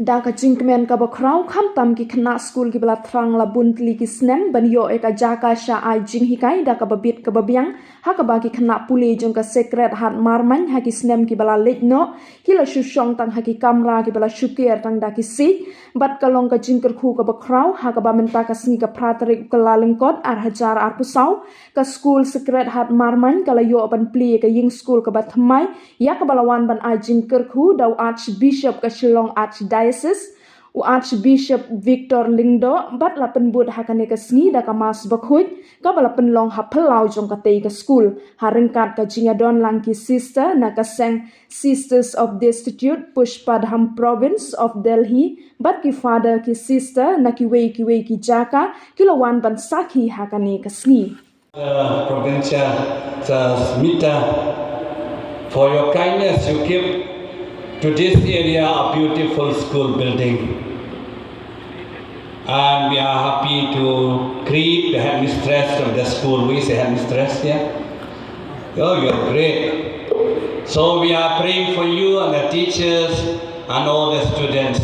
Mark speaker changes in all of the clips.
Speaker 1: da ka jingkmen ka bakrau kham tam ki khna school ki bala thrang la buntli ki snem ban yo eka jaka sha ai jing hikai da ka babit ka babiang ha ka ba ki khna puli jong ka secret hat marman ha ki snem ki bala Lyngdoh ki la shushong tang ha ki kamra ki bala shukier tang da ki si bat ka long ka Jingkyrkhu ka bakrau ha ka ba menta ka sni ka pratrik ka lalengkot ar hajar ar pusau ka school secret hat marman ka la yo ban pli ka ying school ka ba Thymmai ya ka balawan ban ai Jingkyrkhu da Archbishop ka Shillong Archdiocese u Archbishop Victor Lyngdoh bat la penbud hakane ka sni da ka mas bakhuj ka bala penlong ha phalau jong ka tei ka school ha rengkat ka jingadon lang ki sister na ka sang Sisters of Destitute Pushpadham Province of Delhi bat ki father ki sister na ki wei ki jaka kilawan ban sakhi hakane ka sni
Speaker 2: provincial Smita, for your kindness you give to this area a beautiful school building. And we are happy to greet the headmistress of the school. We say headmistress, yeah? Oh, you're great. So we are praying for you and the teachers and all the students.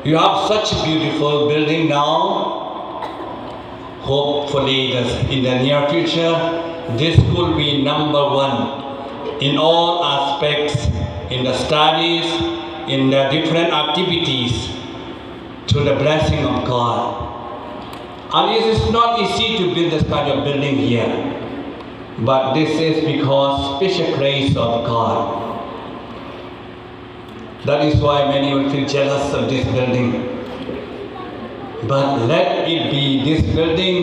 Speaker 2: You have such a beautiful building now. Hopefully in the near future, this school will be #1 in all aspects, in the studies, in the different activities, to the blessing of God. And it is not easy to build this kind of building here, but this is because special grace of God. That is why many will feel jealous of this building. But let it be this building,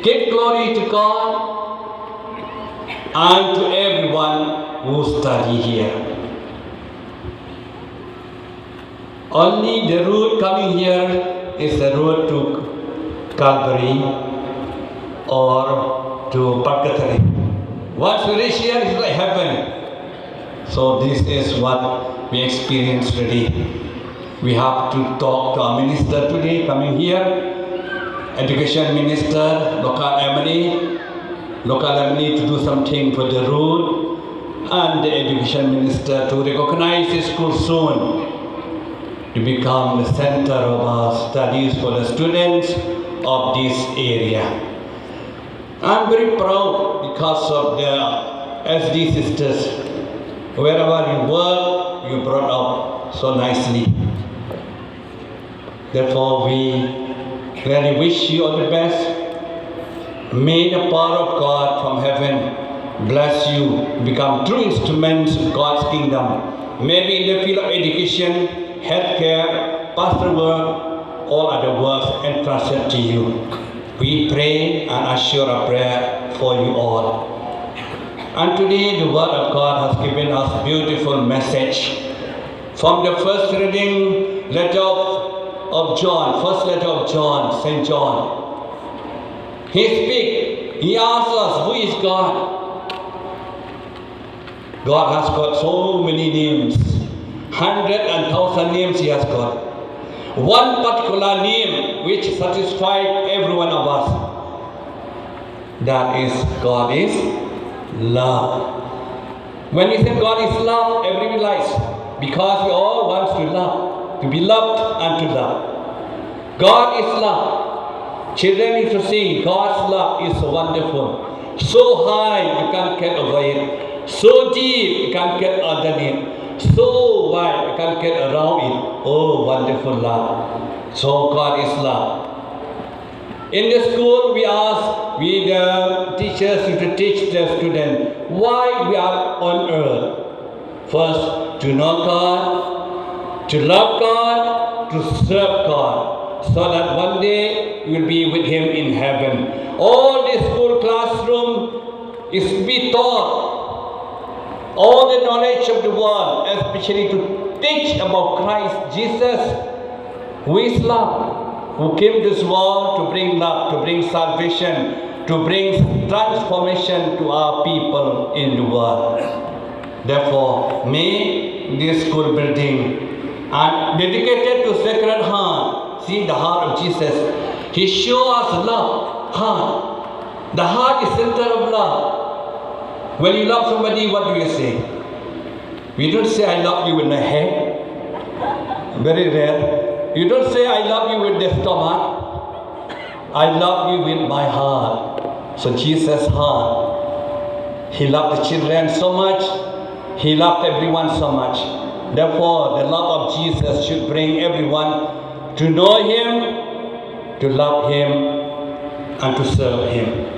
Speaker 2: give glory to God and to everyone who study here. Only the route coming here is the road to Calvary or to Purgatory. Once we reach here, it's like heaven. So this is what we experience today. We have to talk to our minister today coming here, education minister, local Emily to do something for the road, and the education minister to recognize the school soon to become the center of our studies for the students of this area. I'm very proud because of the SD sisters. Wherever you work, you brought up so nicely. Therefore, we really wish you all the best. May the power of God from heaven bless you, become true instruments of God's kingdom. Maybe in the field of education, healthcare, pastoral work, all other works entrusted to you. We pray and assure a prayer for you all. And today the word of God has given us a beautiful message. From the first reading, letter of John, first letter of John, St. John. He asks us, who is God? God has got so many names. 100 and 1,000 names he has got. One particular name which satisfies every one of us. That is, God is love. When we say God is love, everyone likes, because we all want to love, to be loved and to love. God is love. Children need to sing, God's love is so wonderful. So high, you can't get over it. So deep, you can't get underneath. So wide, you can't get around it. Oh, wonderful love. So God is love. In the school, we ask, we the teachers to teach the students why we are on earth. First, to know God, to love God, to serve God, so that one day we will be with Him in heaven. All the school classroom is to be taught all the knowledge of the world, especially to teach about Christ Jesus, who is love, who came to this world to bring love, to bring salvation, to bring transformation to our people in the world. Therefore, may this school building and dedicated to Sacred Heart, see the heart of Jesus, He shows us love, heart. The heart is center of love. When you love somebody, what do you say? We don't say, I love you in the head. Very rare. You don't say, I love you with the stomach. I love you with my heart. So Jesus' heart. He loved the children so much. He loved everyone so much. Therefore, the love of Jesus should bring everyone to know Him, to love Him, and to serve Him.